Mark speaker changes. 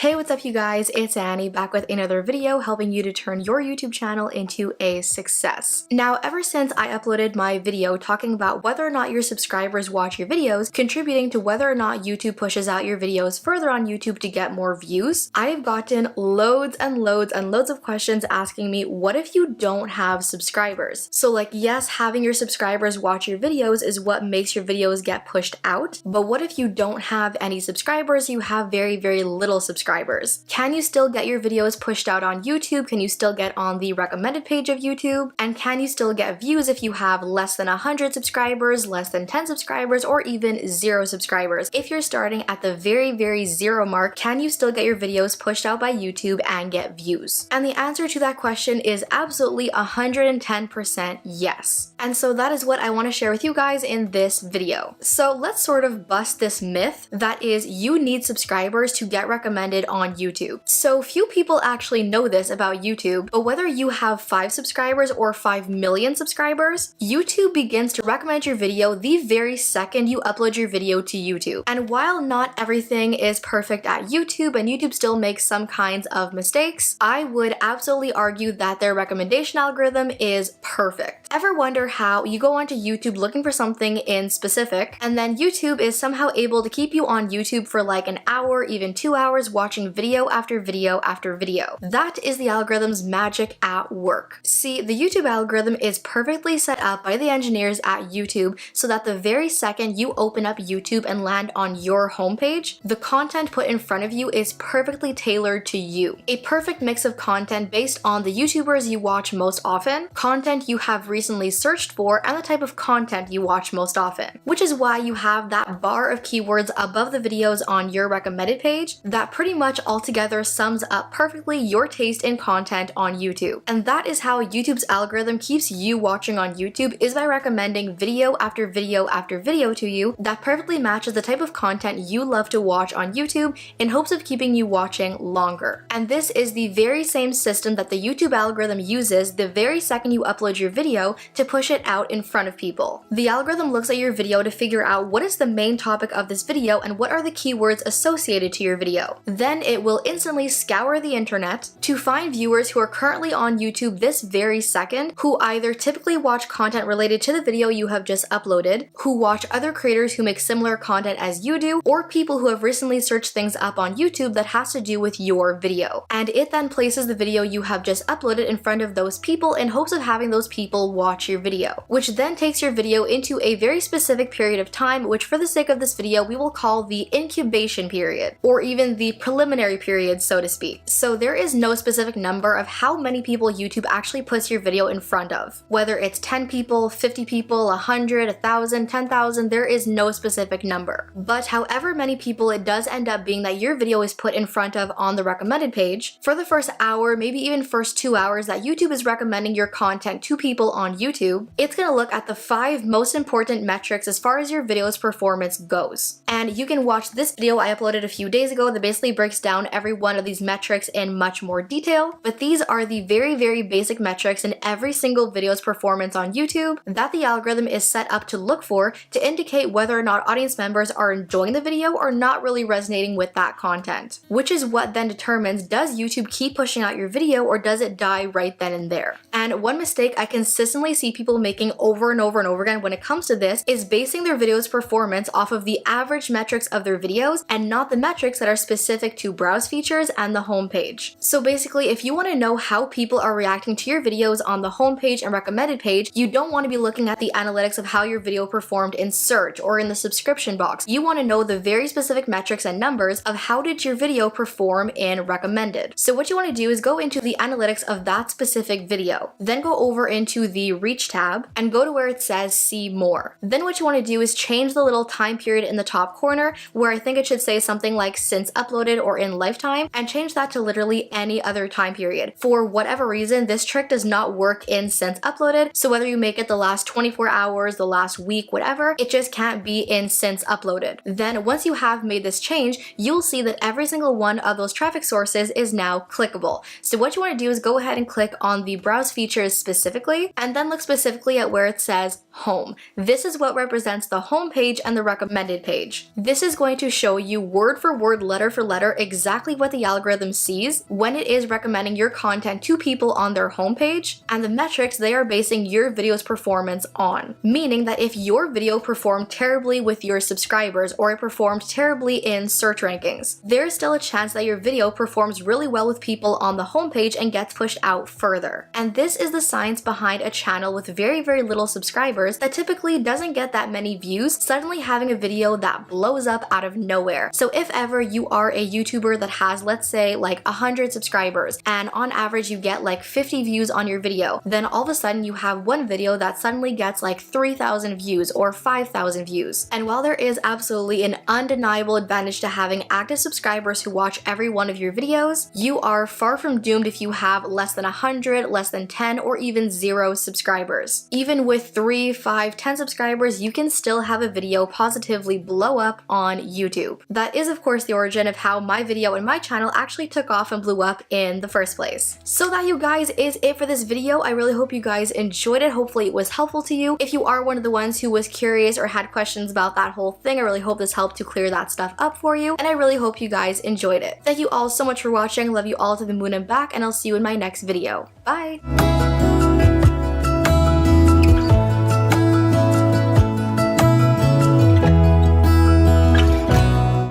Speaker 1: Hey, what's up you guys? It's Annie back with another video helping you to turn your YouTube channel into a success. Now, ever since I uploaded my video talking about whether or not your subscribers watch your videos, contributing to whether or not YouTube pushes out your videos further on YouTube to get more views, I have gotten loads and loads and loads of questions asking me, what if you don't have subscribers? So like, yes, having your subscribers watch your videos is what makes your videos get pushed out, but what if you don't have any subscribers, you have very, very little subscribers? Can you still get your videos pushed out on YouTube? Can you still get on the recommended page of YouTube? And can you still get views if you have less than 100 subscribers, less than 10 subscribers, or even 0 subscribers? If you're starting at the very, very zero mark, can you still get your videos pushed out by YouTube and get views? And the answer to that question is absolutely 110% yes. And so that is what I want to share with you guys in this video. So let's sort of bust this myth that is you need subscribers to get recommended on YouTube. So few people actually know this about YouTube, but whether you have 5 subscribers or 5 million subscribers, YouTube begins to recommend your video the very second you upload your video to YouTube. And while not everything is perfect at YouTube and YouTube still makes some kinds of mistakes, I would absolutely argue that their recommendation algorithm is perfect. Ever wonder how you go onto YouTube looking for something in specific, and then YouTube is somehow able to keep you on YouTube for like an hour, even 2 hours, watching video after video after video? That is the algorithm's magic at work. See, the YouTube algorithm is perfectly set up by the engineers at YouTube so that the very second you open up YouTube and land on your homepage, the content put in front of you is perfectly tailored to you. A perfect mix of content based on the YouTubers you watch most often, content you have recently searched for, and the type of content you watch most often. Which is why you have that bar of keywords above the videos on your recommended page that pretty much altogether sums up perfectly your taste in content on YouTube. And that is how YouTube's algorithm keeps you watching on YouTube, is by recommending video after video after video to you that perfectly matches the type of content you love to watch on YouTube in hopes of keeping you watching longer. And this is the very same system that the YouTube algorithm uses the very second you upload your video to push it out in front of people. The algorithm looks at your video to figure out what is the main topic of this video and what are the keywords associated to your video. Then it will instantly scour the internet to find viewers who are currently on YouTube this very second, who either typically watch content related to the video you have just uploaded, who watch other creators who make similar content as you do, or people who have recently searched things up on YouTube that has to do with your video. And it then places the video you have just uploaded in front of those people in hopes of having those people watch your video, which then takes your video into a very specific period of time, which for the sake of this video we will call the incubation period, or even the preliminary period, so to speak. So there is no specific number of how many people YouTube actually puts your video in front of. Whether it's 10 people, 50 people, 100, 1,000, 10,000, there is no specific number. But however many people it does end up being that your video is put in front of on the recommended page, for the first hour, maybe even first 2 hours that YouTube is recommending your content to people on YouTube, it's gonna look at the 5 most important metrics as far as your video's performance goes. And you can watch this video I uploaded a few days ago that basically breaks down every one of these metrics in much more detail, but these are the very, very basic metrics in every single video's performance on YouTube that the algorithm is set up to look for to indicate whether or not audience members are enjoying the video or not really resonating with that content. Which is what then determines, does YouTube keep pushing out your video or does it die right then and there? And one mistake I consistently see people making over and over and over again when it comes to this is basing their video's performance off of the average metrics of their videos and not the metrics that are specific to browse features and the homepage. So basically, if you want to know how people are reacting to your videos on the homepage and recommended page, you don't want to be looking at the analytics of how your video performed in search or in the subscription box. You want to know the very specific metrics and numbers of how did your video perform in recommended. So what you want to do is go into the analytics of that specific video, then go over into the reach tab and go to where it says see more. Then what you want to do is change the little time period in the top corner where I think it should say something like since uploaded or in lifetime, and change that to literally any other time period. For whatever reason, this trick does not work in since uploaded, so whether you make it the last 24 hours, the last week, whatever, it just can't be in since uploaded. Then once you have made this change, you'll see that every single one of those traffic sources is now clickable. So what you want to do is go ahead and click on the browse features specifically, and then look specifically at where it says home. This is what represents the home page and the recommended page. This is going to show you word for word, letter for letter, exactly what the algorithm sees when it is recommending your content to people on their homepage, and the metrics they are basing your video's performance on. Meaning that if your video performed terribly with your subscribers or it performed terribly in search rankings, there's still a chance that your video performs really well with people on the homepage and gets pushed out further. And this is the science behind a channel with very, very little subscribers that typically doesn't get that many views suddenly having a video that blows up out of nowhere. So if ever you are a YouTuber that has, let's say, like 100 subscribers, and on average you get like 50 views on your video, then all of a sudden you have one video that suddenly gets like 3,000 views or 5,000 views. And while there is absolutely an undeniable advantage to having active subscribers who watch every one of your videos, you are far from doomed if you have less than 100, less than 10, or even 0 subscribers. Even with 3, 5, 10 subscribers, you can still have a video positively blow up on YouTube. That is of course the origin of how my video and my channel actually took off and blew up in the first place. So that, you guys, is it for this video. I really hope you guys enjoyed it. Hopefully it was helpful to you. If you are one of the ones who was curious or had questions about that whole thing, I really hope this helped to clear that stuff up for you, and I really hope you guys enjoyed it. Thank you all so much for watching. Love you all to the moon and back, and I'll see you in my next video. Bye!